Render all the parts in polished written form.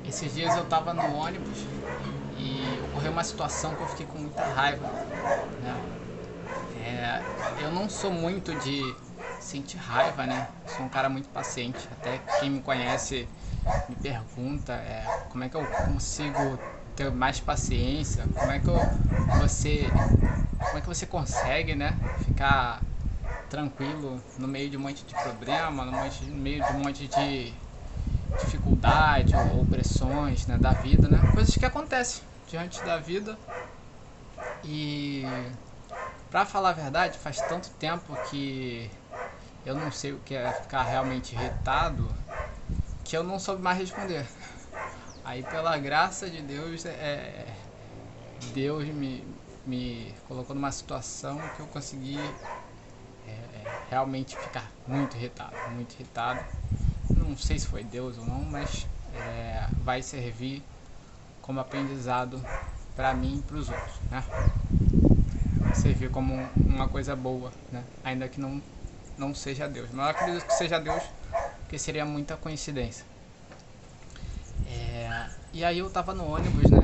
Esses dias eu tava no ônibus e ocorreu uma situação que eu fiquei com muita raiva, né? Eu não sou muito de sentir raiva, né? Sou um cara muito paciente. Até quem me conhece me pergunta como é que eu consigo ter mais paciência, você, como é que você consegue, né? Ficar tranquilo no meio de um monte de problema, no meio de um monte de dificuldade ou pressões, né, da vida, né? Coisas que acontecem diante da vida. E pra falar a verdade, faz tanto tempo que eu não sei o que é ficar realmente irritado que eu não soube mais responder. Aí pela graça de Deus, Deus me colocou numa situação que eu consegui realmente ficar muito irritado, muito irritado. Não sei se foi Deus ou não, mas vai servir como aprendizado para mim e para os outros, né? Vai servir como uma coisa boa, né? Ainda que não seja Deus. Mas eu acredito que seja Deus, porque seria muita coincidência. E aí eu tava no ônibus, né?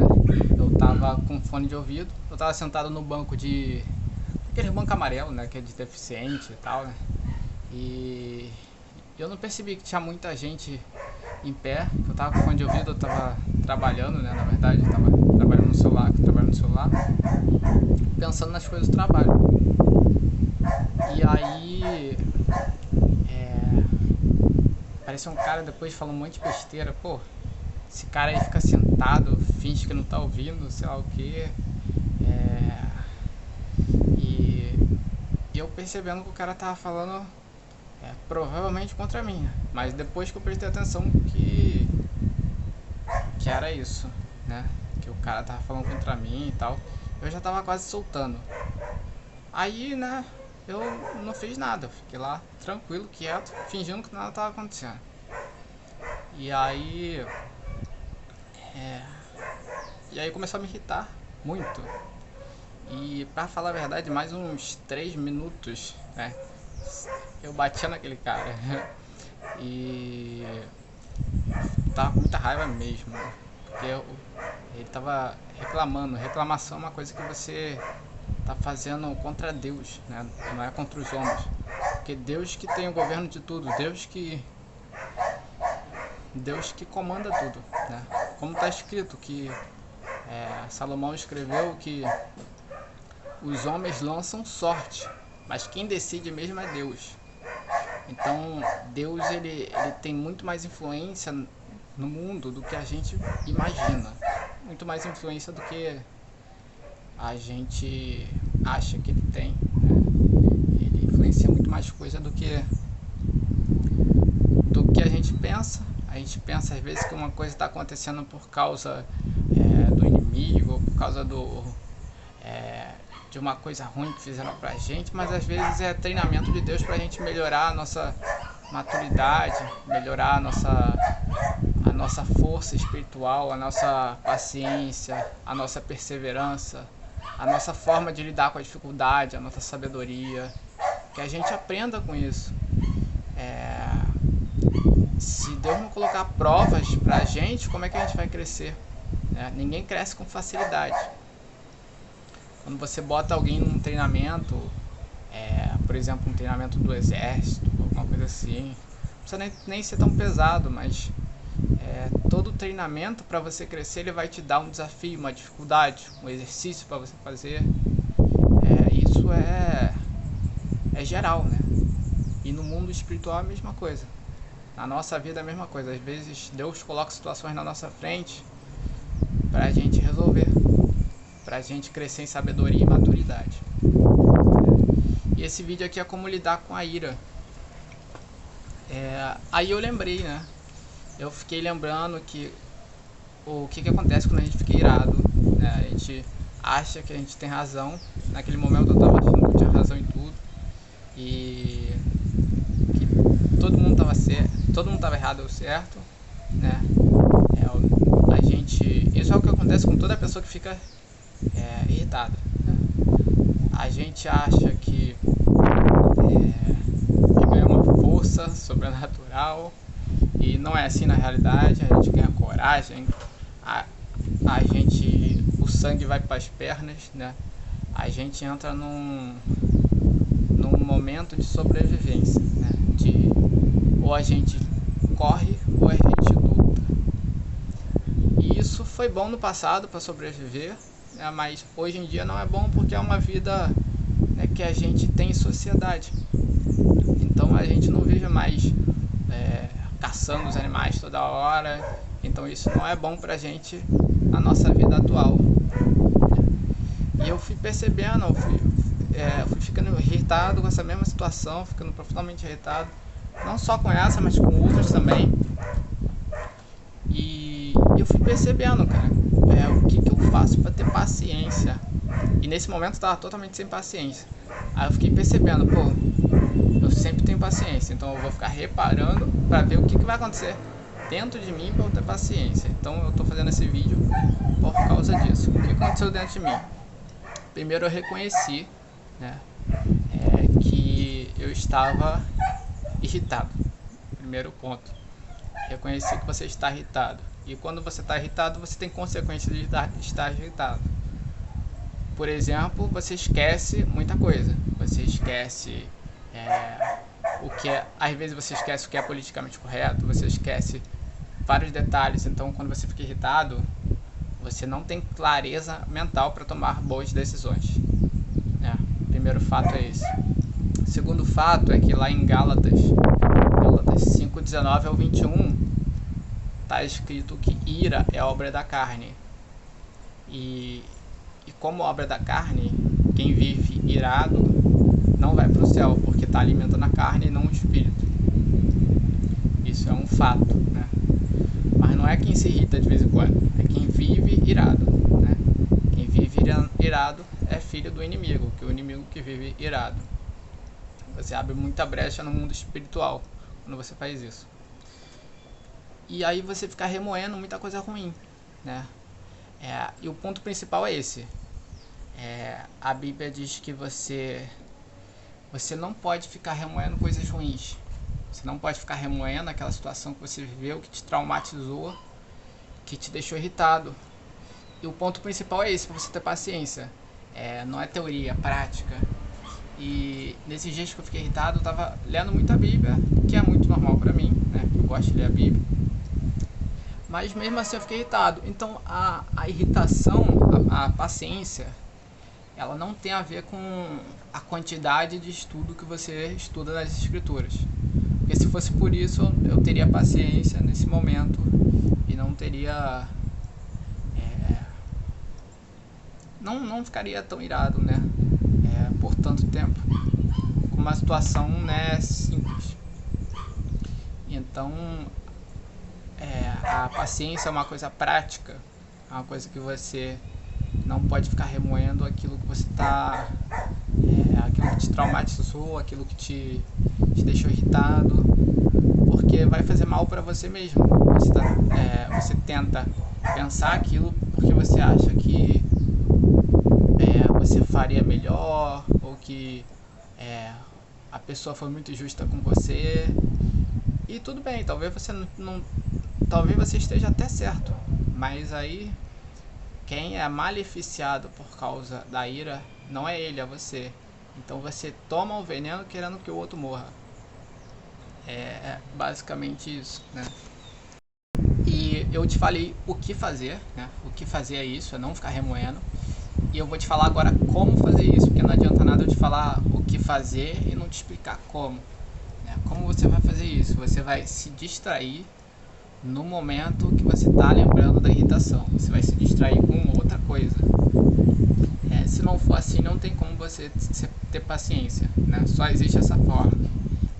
Eu tava com fone de ouvido, eu tava sentado no banco de... aquele banco amarelo, né? Que é de deficiente e tal, né? E eu não percebi que tinha muita gente em pé, eu tava com fone de ouvido, eu tava trabalhando, né? Na verdade, eu tava trabalhando no celular, pensando nas coisas do trabalho. E aí, apareceu um cara depois falando um monte de besteira, pô. Esse cara aí fica sentado, finge que não tá ouvindo, sei lá o que. E eu percebendo que o cara tava falando provavelmente contra mim, né? Mas depois que eu prestei atenção que era isso, né? Que o cara tava falando contra mim e tal, eu já tava quase soltando. Aí, né, eu não fiz nada, eu fiquei lá tranquilo, quieto, fingindo que nada tava acontecendo. E aí começou a me irritar muito. E pra falar a verdade, mais uns 3 minutos, né, eu batia naquele cara. E tava com muita raiva mesmo, porque ele tava reclamando. Reclamação é uma coisa que você tá fazendo contra Deus, né? Não é contra os homens, porque Deus que tem o governo de tudo, Deus que comanda tudo, né? Como está escrito que Salomão escreveu que os homens lançam sorte, mas quem decide mesmo é Deus. Então Deus ele tem muito mais influência no mundo do que a gente imagina, muito mais influência do que a gente acha que ele tem, né? Ele influencia muito mais coisa do que a gente pensa. A gente pensa às vezes que uma coisa está acontecendo por causa do inimigo, ou por causa de uma coisa ruim que fizeram pra gente, mas às vezes é treinamento de Deus pra gente melhorar a nossa maturidade, melhorar a nossa força espiritual, a nossa paciência, a nossa perseverança, a nossa forma de lidar com a dificuldade, a nossa sabedoria, que a gente aprenda com isso. Se Deus não colocar provas pra gente, como é que a gente vai crescer? Ninguém cresce com facilidade. Quando você bota alguém num treinamento, por exemplo, um treinamento do exército, alguma coisa assim, não precisa nem ser tão pesado, mas todo treinamento para você crescer, ele vai te dar um desafio, uma dificuldade, um exercício para você fazer. Isso é geral, né? E no mundo espiritual é a mesma coisa. Na nossa vida é a mesma coisa. Às vezes Deus coloca situações na nossa frente para a gente resolver, para a gente crescer em sabedoria e maturidade. E esse vídeo aqui é como lidar com a ira. Aí eu lembrei, né? Eu fiquei lembrando que o que acontece quando a gente fica irado, né? A gente acha que a gente tem razão. Naquele momento eu tava achando que eu tinha razão em tudo e que todo mundo tava certo, todo mundo tava errado ou certo, né? Isso é o que acontece com toda pessoa que fica irritada, né? A gente acha que ganha uma força sobrenatural E não é assim na realidade. A gente ganha coragem, o sangue vai para as pernas, né? A gente entra num momento de sobrevivência, né? Ou a gente corre ou a gente luta. E isso foi bom no passado para sobreviver, né? Mas hoje em dia não é bom, porque é uma vida, né, que a gente tem em sociedade. Então a gente não vive mais caçando os animais toda hora. Então isso não é bom pra gente na nossa vida atual. E eu fui percebendo, fui ficando irritado com essa mesma situação, ficando profundamente irritado, não só com essa, mas com outras também. E eu fui percebendo, cara, o que eu faço para ter paciência. E nesse momento eu tava totalmente sem paciência. Aí eu fiquei percebendo, pô, eu sempre tenho paciência, então eu vou ficar reparando para ver o que vai acontecer dentro de mim para eu ter paciência. Então eu tô fazendo esse vídeo por causa disso. O que aconteceu dentro de mim? Primeiro eu reconheci, né, que eu estava irritado. Primeiro ponto. Reconhecer que você está irritado. E quando você está irritado, você tem consequências de estar irritado. Por exemplo, você esquece muita coisa. Você esquece às vezes você esquece o que é politicamente correto. Você esquece vários detalhes. Então, quando você fica irritado, você não tem clareza mental para tomar boas decisões. Primeiro fato é esse. Segundo fato é que lá em Gálatas 5:19 ao 21, está escrito que ira é obra da carne. E como obra da carne, quem vive irado não vai para o céu, porque está alimentando a carne e não o espírito. Isso é um fato, né? Mas não é quem se irrita de vez em quando, é quem vive irado, né? Quem vive irado é filho do inimigo, que é o inimigo que vive irado. Você abre muita brecha no mundo espiritual quando você faz isso. E aí você fica remoendo muita coisa ruim, né? E o ponto principal é esse. A Bíblia diz que você não pode ficar remoendo coisas ruins. Você não pode ficar remoendo aquela situação que você viveu, que te traumatizou, que te deixou irritado. E o ponto principal é esse, para você ter paciência. Não é teoria, é prática. E nesses dias que eu fiquei irritado, eu estava lendo muito a Bíblia, que é muito normal para mim, né? Eu gosto de ler a Bíblia. Mas mesmo assim eu fiquei irritado. Então a irritação, a paciência, ela não tem a ver com a quantidade de estudo que você estuda nas escrituras. Porque se fosse por isso, eu teria paciência nesse momento e não teria... não ficaria tão irado, né? Por tanto tempo. Com uma situação, né, simples. Então, a paciência é uma coisa prática, é uma coisa que você não pode ficar remoendo aquilo que você está, aquilo que te traumatizou, aquilo que te deixou irritado, porque vai fazer mal para você mesmo. Você tenta pensar aquilo porque você acha que você faria melhor, ou que a pessoa foi muito injusta com você. E tudo bem, talvez você esteja até certo, mas aí quem é maleficiado por causa da ira não é ele, é você. Então você toma o veneno querendo que o outro morra. É basicamente isso, né? E eu te falei o que fazer, né? O que fazer é isso, é não ficar remoendo. E eu vou te falar agora como fazer isso, porque não adianta nada eu te falar o que fazer e não te explicar como. Como você vai fazer isso? Você vai se distrair no momento que você está lembrando da irritação. Você vai se distrair com outra coisa. Se não for assim, não tem como você ter paciência, né? Só existe essa forma.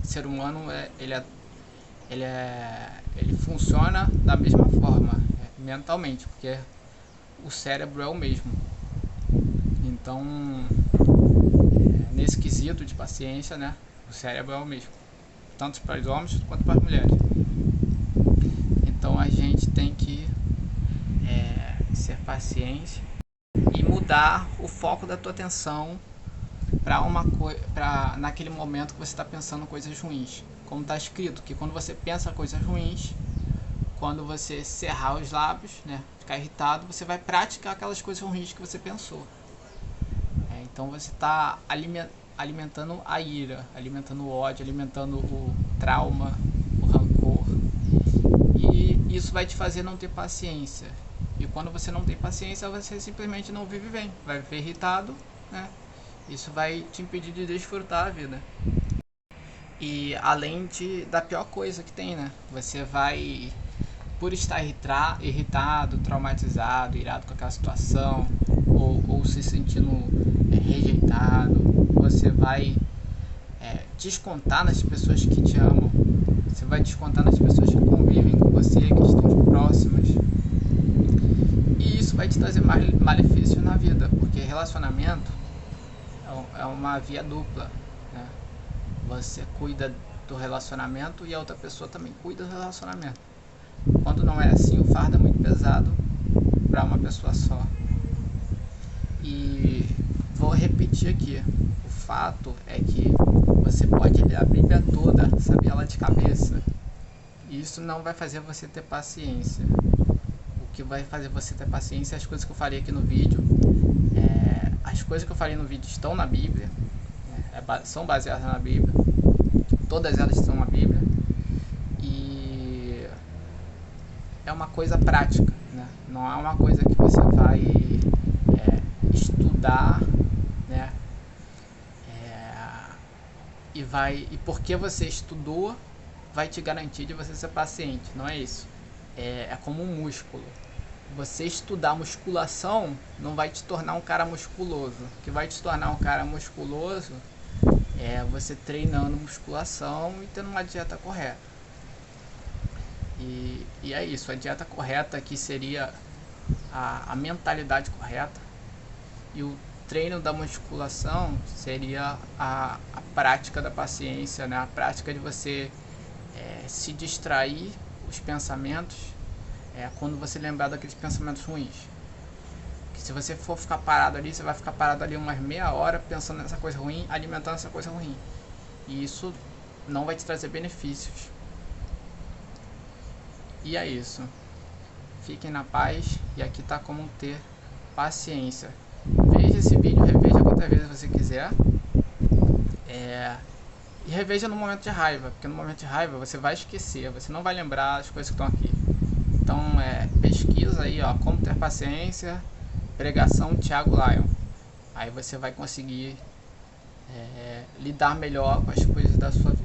O ser humano ele funciona da mesma forma, mentalmente, porque o cérebro é o mesmo. Então, nesse quesito de paciência, né, o cérebro é o mesmo, tanto para os homens quanto para as mulheres. Então a gente tem que ser paciente e mudar o foco da tua atenção para naquele momento que você está pensando coisas ruins. como está escrito, que quando você pensa coisas ruins, quando você cerrar os lábios, né, ficar irritado, você vai praticar aquelas coisas ruins que você pensou. Então você está alimentando a ira, alimentando o ódio, alimentando o trauma, o rancor. E isso vai te fazer não ter paciência. E quando você não tem paciência, você simplesmente não vive bem. Vai viver irritado, né? Isso vai te impedir de desfrutar a vida. E além da pior coisa que tem, né? Você vai, por estar irritado, traumatizado, irado com aquela situação, ou se sentindo rejeitado, você vai descontar nas pessoas que te amam. Você vai descontar nas pessoas que convivem com você, que estão próximas. E isso vai te trazer malefício na vida, porque relacionamento é uma via dupla, né? Você cuida do relacionamento e a outra pessoa também cuida do relacionamento. Quando não é assim, o fardo é muito pesado para uma pessoa só. E vou repetir aqui, o fato é que você pode ler a Bíblia toda, saber ela de cabeça. E isso não vai fazer você ter paciência. O que vai fazer você ter paciência é as coisas que eu falei aqui no vídeo. As coisas que eu falei no vídeo estão na Bíblia, são baseadas na Bíblia. Todas elas estão na Bíblia. E é uma coisa prática, né? Não é uma coisa que você vai estudar, né? E porque você estudou vai te garantir de você ser paciente. Não é isso. É como um músculo. Você estudar musculação não vai te tornar um cara musculoso. O que vai te tornar um cara musculoso é você treinando musculação e tendo uma dieta correta. E é isso, a dieta correta aqui seria a mentalidade correta, e o treino da musculação seria a prática da paciência, né? A prática de você se distrair os pensamentos quando você lembrar daqueles pensamentos ruins. Porque se você for ficar parado ali, você vai ficar parado ali umas meia hora pensando nessa coisa ruim, alimentando essa coisa ruim, e isso não vai te trazer benefícios. E é isso. Fiquem na paz, e aqui tá como ter paciência. Veja esse vídeo, reveja quantas vezes você quiser. E reveja no momento de raiva, porque no momento de raiva você vai esquecer, você não vai lembrar as coisas que estão aqui. Então pesquisa aí, ó, como ter paciência, pregação Thiago Lyon. Aí você vai conseguir lidar melhor com as coisas da sua vida.